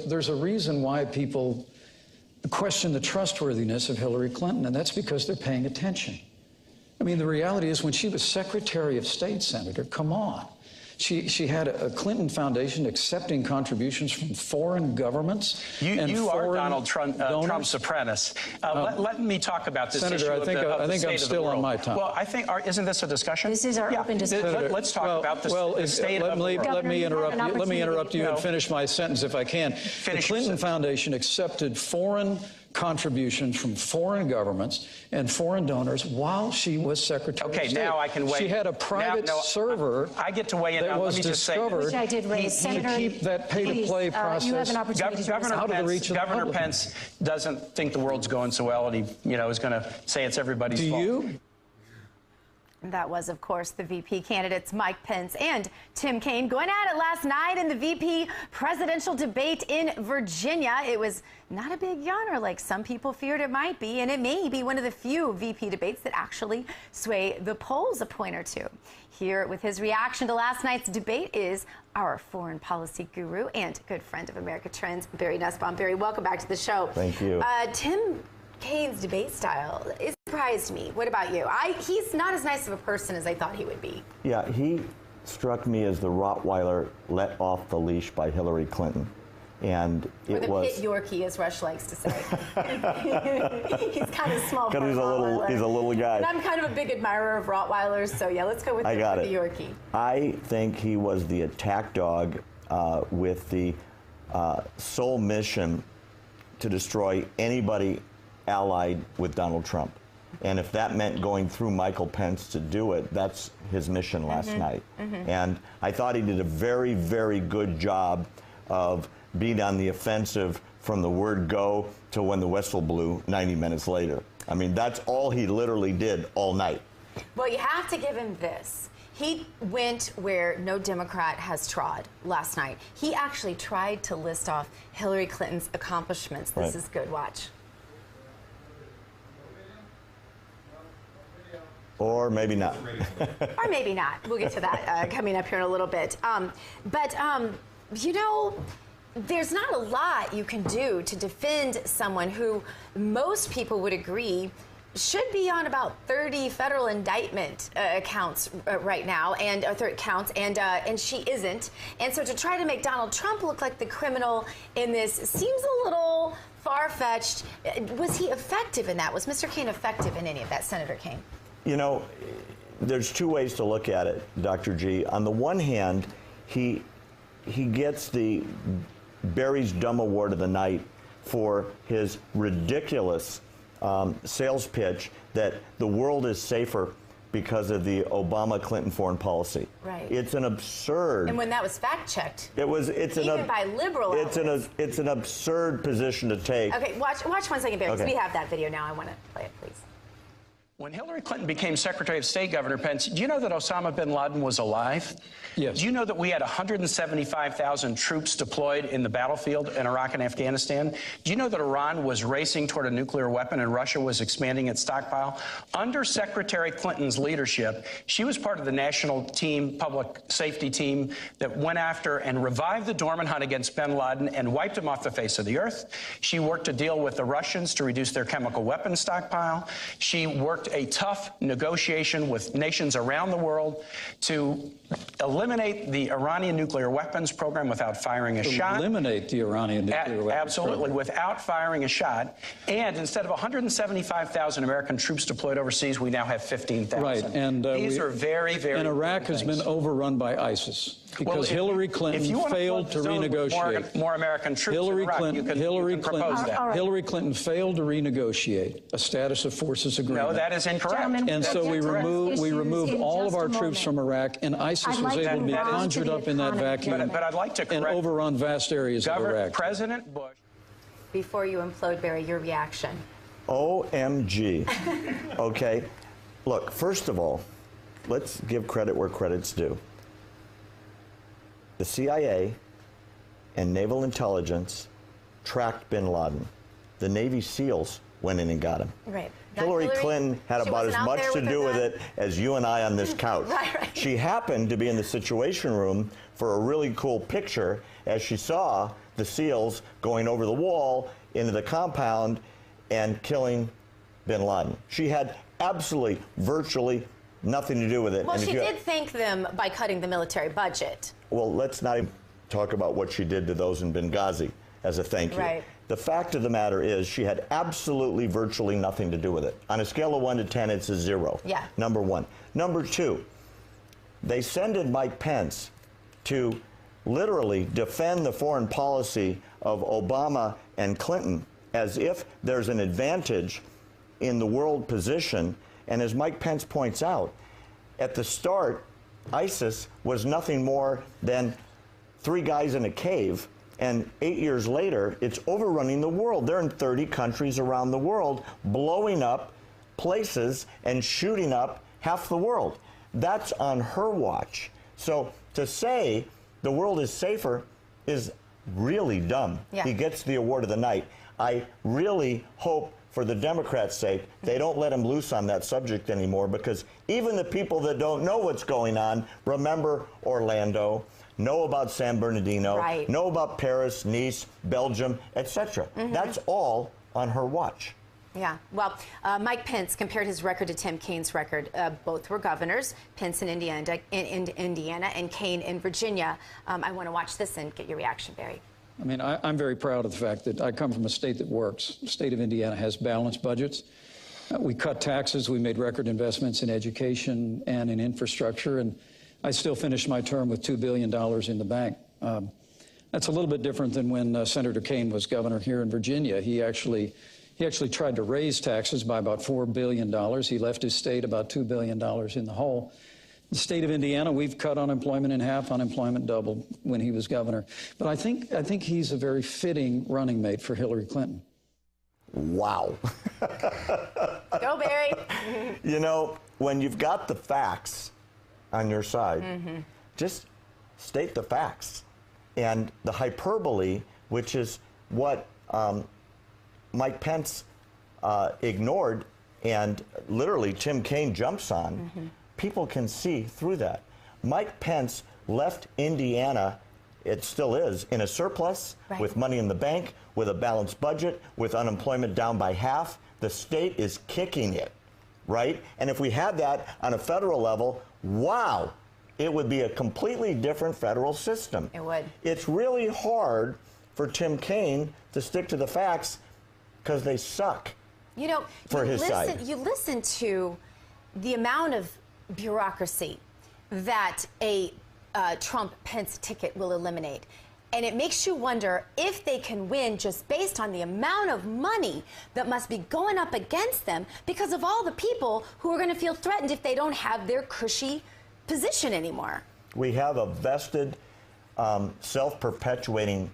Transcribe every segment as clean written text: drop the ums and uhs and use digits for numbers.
There's a reason why people question the trustworthiness of Hillary Clinton, and that's because they're paying attention. I mean, the reality is when she was Secretary of State, Senator, come on. She had a Clinton Foundation accepting contributions from foreign governments. You are Donald Trump's apprentice. Let me talk about this Senator, issue I think I'm still on my time. Well, I think, isn't this a discussion? This is our open discussion. Let's talk about the state of the world. Let me interrupt you and finish my sentence if I can. The Clinton Foundation accepted foreign contributions from foreign governments and foreign donors while she was Secretary of State. Okay, now I can weigh. She had a private server. I get to weigh in. That was discovered. Which I did raise. Senator, to keep that pay-to-play process. You have an opportunity out of the reach of the Governor public. Pence doesn't think the world's going so well, and he, is going to say it's everybody's fault. Do you? That was, of course, the VP candidates Mike Pence and Tim Kaine going at it last night in the VP presidential debate in Virginia. It was not a big yawner like some people feared it might be, and it may be one of the few VP debates that actually sway the polls a point or two. Here with his reaction to last night's debate is our foreign policy guru and good friend of America Trends, Barry Nussbaum. Barry, welcome back to the show. Thank you. Tim Kaine's debate style, it surprised me. What about you? He's not as nice of a person as I thought he would be. Yeah, he struck me as the Rottweiler let off the leash by Hillary Clinton. And or it the was pit Yorkie, as Rush likes to say. He's kind of small. Because he's a little guy. And I'm kind of a big admirer of Rottweilers, so yeah, let's go with the Yorkie. I think he was the attack dog with the sole mission to destroy anybody allied with Donald Trump. And if that meant going through Michael Pence to do it, that's his mission last night. And I thought he did a very, very good job of being on the offensive from the word go to when the whistle blew 90 minutes later. I mean, that's all he literally did all night. Well, you have to give him this. He went where no Democrat has trod last night. He actually tried to list off Hillary Clinton's accomplishments. This is good. Watch. Or maybe not. Or maybe not. We'll get to that coming up here in a little bit. You know, there's not a lot you can do to defend someone who most people would agree should be on about 30 federal indictment counts right now, and she isn't. And so to try to make Donald Trump look like the criminal in this seems a little far-fetched. Was he effective in that? Was Mr. Kaine effective in any of that, Senator Kaine? You know, there's two ways to look at it, Dr. G. On the one hand, he gets the Barry's Dumb Award of the night for his ridiculous sales pitch that the world is safer because of the Obama-Clinton foreign policy. Right. It's an absurd. And when that was fact-checked, even by liberal outlets. It's an absurd position to take. Okay, watch 1 second, Barry, because Okay. we have that video now. I want to play it, please. When Hillary Clinton became Secretary of State, Governor Pence, do you know that Osama bin Laden was alive? Yes. Do you know that we had 175,000 troops deployed in the battlefield in Iraq and Afghanistan? Do you know that Iran was racing toward a nuclear weapon and Russia was expanding its stockpile? Under Secretary Clinton's leadership, she was part of the national team, public safety team, that went after and revived the dormant hunt against bin Laden and wiped him off the face of the earth. She worked to deal with the Russians to reduce their chemical weapons stockpile. She worked a tough negotiation with nations around the world to eliminate the Iranian nuclear weapons program without firing a shot. Eliminate the Iranian nuclear weapons Absolutely, program. without firing a shot. And instead of 175,000 American troops deployed overseas, we now have 15,000. Right, and these are very, very And Iraq important has been things. overrun by ISIS because Hillary Clinton failed to renegotiate. More American troops in Iraq, you can propose that. Hillary Clinton failed to renegotiate a status of forces agreement. No, that is incorrect. Gentlemen, And so we removed all of our troops from Iraq, and ISIS was able to be conjured up in that vacuum But I'd like to correct and overrun vast areas of Iraq. President Bush. Before you implode, Barry, your reaction. OMG. Okay. Look, first of all, let's give credit where credit's due. The CIA and naval intelligence tracked bin Laden. The Navy SEALs went in and got him. Right. Hillary Clinton had She about as wasn't out much there to with do her with gun. it as you and I on this couch. Right. She happened to be in the Situation Room for a really cool picture as she saw the SEALs going over the wall into the compound and killing bin Laden. She had absolutely, virtually nothing to do with it. Well, And if she you- did thank them by cutting the military budget. Well, let's not even talk about what she did to those in Benghazi as a thank you. Right. The fact of the matter is she had absolutely, virtually nothing to do with it. On a scale of 1 to 10, it's a 0. Yeah. Number one. Number two, they sent in Mike Pence to literally defend the foreign policy of Obama and Clinton as if there's an advantage in the world position. And as Mike Pence points out, at the start, ISIS was nothing more than 3 guys in a cave. And 8 years later, it's overrunning the world. They're in 30 countries around the world, blowing up places and shooting up half the world. That's on her watch. So to say the world is safer is really dumb. Yeah. He gets the award of the night. I really hope, for the Democrats' sake, they don't let him loose on that subject anymore, because even the people that don't know what's going on remember Orlando, know about San Bernardino, Right. know about Paris, Nice, Belgium, etc. That's all on her watch. Yeah. Well, Mike Pence compared his record to Tim Kaine's record. Both were governors, Pence in Indiana and Kaine in Virginia. I want to watch this and get your reaction, Barry. I mean, I'm very proud of the fact that I come from a state that works. The state of Indiana has balanced budgets. We cut taxes. We made record investments in education and in infrastructure. And I still finished my term with $2 billion in the bank. That's a little bit different than when Senator Kaine was governor here in Virginia. He actually tried to raise taxes by about $4 billion. He left his state about $2 billion in the hole. The state of Indiana, we've cut unemployment in half, unemployment doubled when he was governor. But I think he's a very fitting running mate for Hillary Clinton. Wow. Go, Barry. You know, when you've got the facts on your side, just state the facts. And the hyperbole, which is what Mike Pence ignored and literally Tim Kaine jumps on, people can see through that. Mike Pence left Indiana, it still is, in a surplus, Right. with money in the bank, with a balanced budget, with unemployment down by half. The state is kicking it, right? And if we had that on a federal level, wow, it would be a completely different federal system. It would. It's really hard for Tim Kaine to stick to the facts because they suck. You know, For his side. You listen to the amount of bureaucracy that a Trump-Pence ticket will eliminate. And it makes you wonder if they can win just based on the amount of money that must be going up against them because of all the people who are going to feel threatened if they don't have their cushy position anymore. We have a vested, self-perpetuating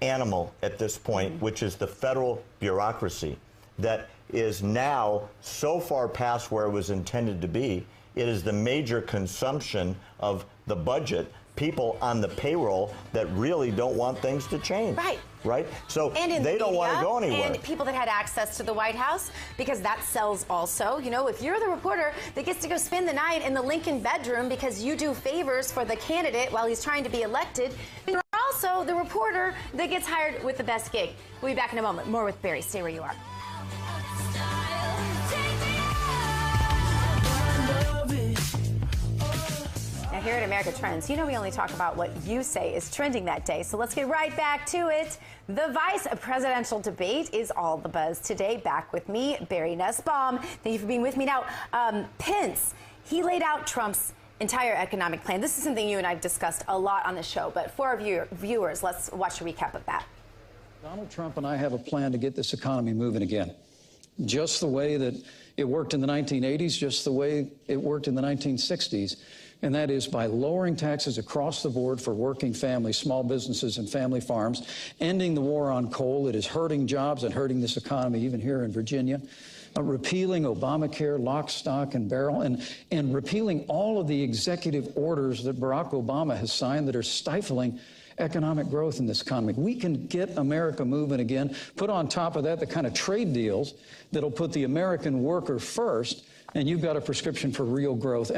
animal at this point, which is the federal bureaucracy that is now so far past where it was intended to be. It is the major consumption of the budget, people on the payroll that really don't want things to change. Right. Right? So And they don't want to go anywhere. And people that had access to the White House, because that sells also. You know, if you're the reporter that gets to go spend the night in the Lincoln bedroom because you do favors for the candidate while he's trying to be elected, then you're also the reporter that gets hired with the best gig. We'll be back in a moment. More with Barry. Stay where you are. Now, here at America Trends, you know we only talk about what you say is trending that day. So let's get right back to it. The vice presidential debate is all the buzz today. Back with me, Barry Nussbaum. Thank you for being with me. Now, Pence, he laid out Trump's entire economic plan. This is something you and I have discussed a lot on the show, but for our viewers, let's watch a recap of that. Donald Trump and I have a plan to get this economy moving again. Just the way that it worked in the 1980s, just the way it worked in the 1960s. And that is by lowering taxes across the board for working families, small businesses, and family farms, ending the war on coal that is hurting jobs and hurting this economy, even here in Virginia, repealing Obamacare, lock, stock, and barrel, and repealing all of the executive orders that Barack Obama has signed that are stifling economic growth in this economy. We can get America moving again, put on top of that the kind of trade deals that'll put the American worker first, and you've got a prescription for real growth.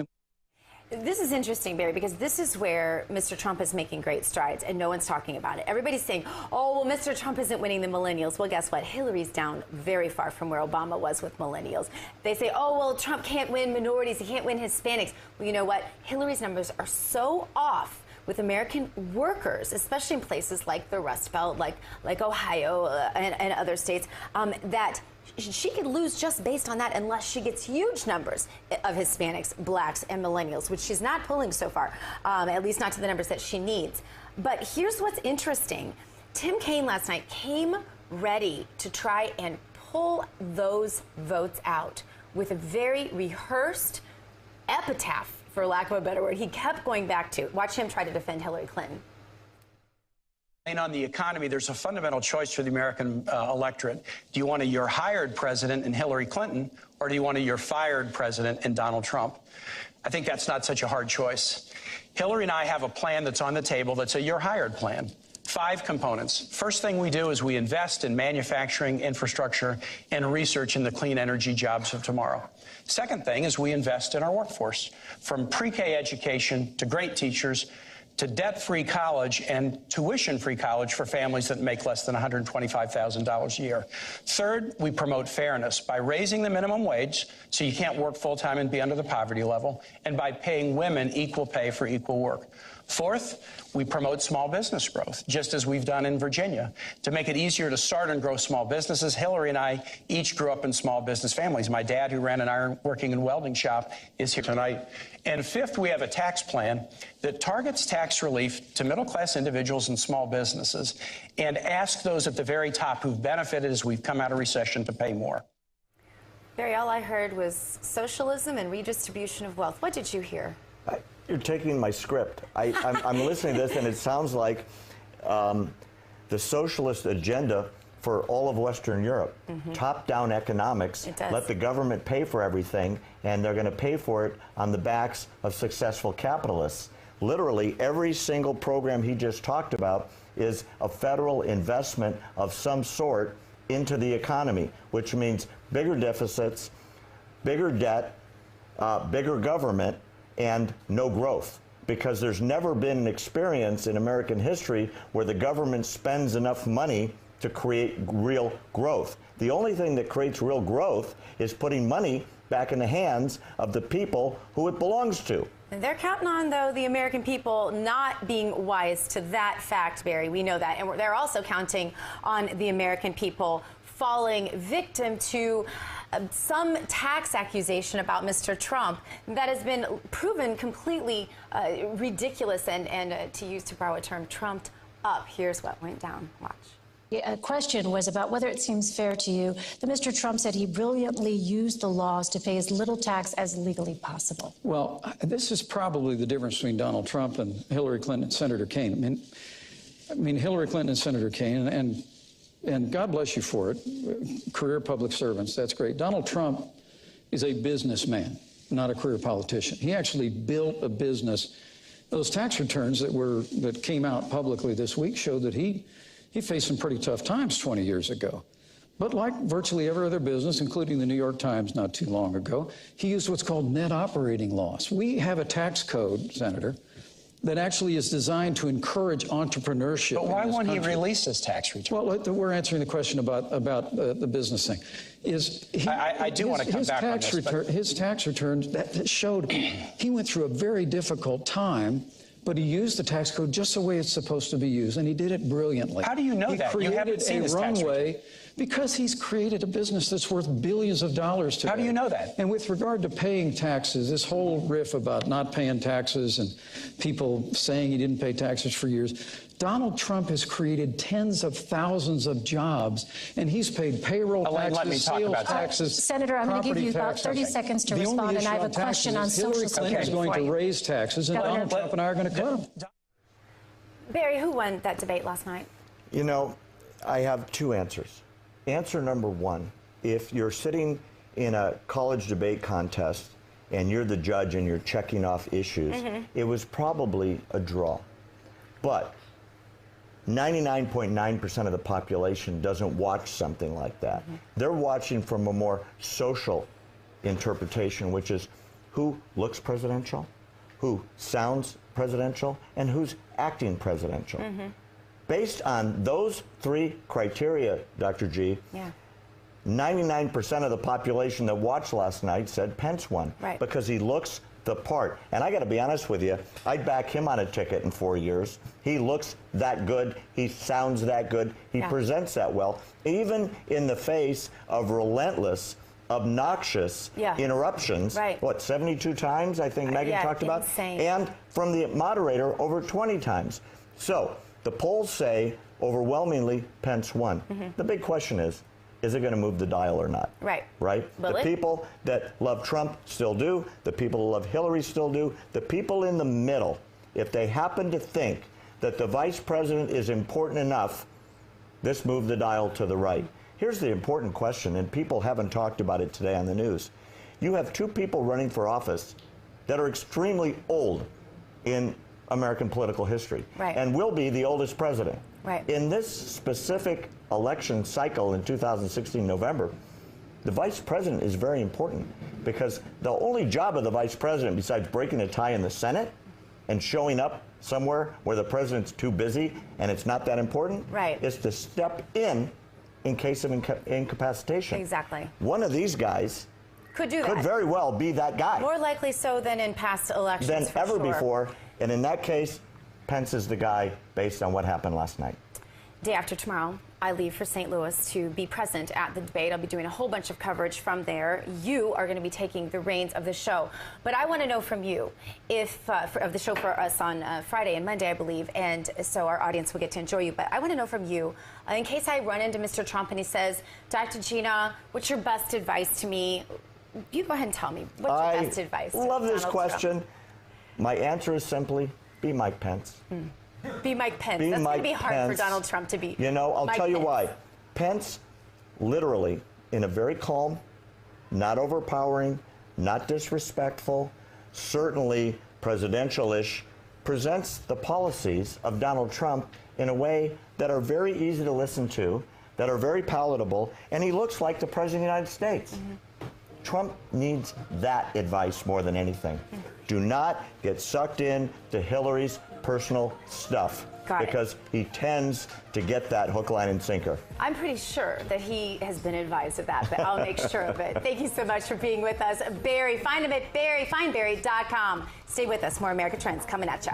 This is interesting, Barry, because this is where Mr. Trump is making great strides, and no one's talking about it. Everybody's saying, oh, well, Mr. Trump isn't winning the millennials. Well, guess what? Hillary's down very far from where Obama was with millennials. They say, oh, well, Trump can't win minorities. He can't win Hispanics. Well, you know what? Hillary's numbers are so off with American workers, especially in places like the Rust Belt, like Ohio and other states, that she could lose just based on that unless she gets huge numbers of Hispanics, blacks, and millennials, which she's not pulling so far, at least not to the numbers that she needs. But here's what's interesting. Tim Kaine last night came ready to try and pull those votes out with a very rehearsed epitaph, for lack of a better word, he kept going back to. Watch him try to defend Hillary Clinton. And on the economy, there's a fundamental choice for the American electorate. Do you want a you're hired president in Hillary Clinton, or do you want a you're fired president in Donald Trump? I think that's not such a hard choice. Hillary and I have a plan that's on the table that's a you're hired plan. 5 components. First thing we do is we invest in manufacturing, infrastructure, and research in the clean energy jobs of tomorrow. Second thing is we invest in our workforce, from pre-K education to great teachers, to debt-free college and tuition-free college for families that make less than $125,000 a year. Third, we promote fairness by raising the minimum wage so you can't work full-time and be under the poverty level, and by paying women equal pay for equal work. Fourth, we promote small business growth, just as we've done in Virginia. To make it easier to start and grow small businesses, Hillary and I each grew up in small business families. My dad, who ran an iron working and welding shop, is here tonight. And fifth, we have a tax plan that targets tax relief to middle-class individuals and small businesses and asks those at the very top who've benefited as we've come out of recession to pay more. Barry, all I heard was socialism and redistribution of wealth. What did you hear? You're taking my script. I'm listening to this, and it sounds like the socialist agenda for all of Western Europe. Top-down economics. It does. Let the government pay for everything, and they're going to pay for it on the backs of successful capitalists. Literally, every single program he just talked about is a federal investment of some sort into the economy, which means bigger deficits, bigger debt, bigger government, and no growth, because there's never been an experience in American history where the government spends enough money to create real growth. The only thing that creates real growth is putting money back in the hands of the people who it belongs to. And they're counting on, though, the American people not being wise to that fact, Barry. We know that. And they're also counting on the American people falling victim to some tax accusation about Mr. Trump that has been proven completely ridiculous and to borrow a term, trumped up. Here's what went down. Watch. A question was about whether it seems fair to you that Mr. Trump said he brilliantly used the laws to pay as little tax as legally possible. Well, this is probably the difference between Donald Trump and Hillary Clinton and Senator Kaine. I mean, Hillary Clinton and Senator Kaine, and God bless you for it, career public servants, that's great. Donald Trump is a businessman, not a career politician. He actually built a business. Those tax returns that came out publicly this week showed that he faced some pretty tough times 20 years ago. But like virtually every other business, including the New York Times not too long ago, he used what's called net operating loss. We have a tax code, Senator, that actually is designed to encourage entrepreneurship. But why won't he release his tax return? Well, we're answering the question about the business thing. I do want to come back on this. His tax returns that showed he went through a very difficult time, but he used the tax code just the way it's supposed to be used, and he did it brilliantly. How do you know that? You haven't seen his tax return. Because he's created a business that's worth billions of dollars today. How do you know that? And with regard to paying taxes, this whole riff about not paying taxes and people saying he didn't pay taxes for years, Donald Trump has created tens of thousands of jobs, and he's paid payroll taxes, sales taxes, Senator, I'm going to give you about 30 seconds to respond, and I have a question on social security. Hillary Clinton is going to raise taxes, and Donald Trump and I are going to cut them. Barry, who won that debate last night? You know, I have two answers. Answer number one, if you're sitting in a college debate contest and you're the judge and you're checking off issues, it was probably a draw. But 99.9% of the population doesn't watch something like that. They're watching from a more social interpretation, which is who looks presidential, who sounds presidential, and who's acting presidential. Based on those three criteria, Dr. G, 99% of the population that watched last night said Pence won, because he looks the part. And I got to be honest with you, I'd back him on a ticket in 4 years. He looks that good. He sounds that good. He presents that well, even in the face of relentless, obnoxious interruptions. What, 72 times, I think Megan talked about? Insane. And from the moderator, over 20 times. So the polls say overwhelmingly Pence won. The big question is it going to move the dial or not? Right? The people that love Trump still do. The people who love Hillary still do. The people in the middle, if they happen to think that the vice president is important enough, this moved the dial to the right. Here's the important question, and people haven't talked about it today on the news. You have two people running for office that are extremely old in American political history and will be the oldest president. In this specific election cycle in 2016 November, the vice president is very important, because the only job of the vice president, besides breaking a tie in the Senate and showing up somewhere where the president's too busy and it's not that important, is to step in case of incapacitation. Exactly. One of these guys could do that. Could very well be that guy. More likely so than in past elections. Than ever before. And in that case, Pence is the guy based on what happened last night. Day after tomorrow, I leave for St. Louis to be present at the debate. I'll be doing a whole bunch of coverage from there. You are going to be taking the reins of the show. But I want to know from you, if of the show for us on Friday and Monday, I believe, and so our audience will get to enjoy you. But I want to know from you, in case I run into Mr. Trump and he says, Dr. Gina, what's your best advice to me? You go ahead and tell me. What's your best advice? I love this Donald question. Trump? My answer is simply, be Mike Pence. Be Mike Pence. That's going to be hard for Donald Trump to be. You know, I'll tell you why. Pence, literally, in a very calm, not overpowering, not disrespectful, certainly presidential-ish, presents the policies of Donald Trump in a way that are very easy to listen to, that are very palatable, and he looks like the President of the United States. Trump needs that advice more than anything. Do not get sucked in to Hillary's personal stuff, because he tends to get that hook, line, and sinker. I'm pretty sure that he has been advised of that, but I'll make sure of it. Thank you so much for being with us. Barry, find him at findbarry.com. Stay with us. More America Trends coming at you.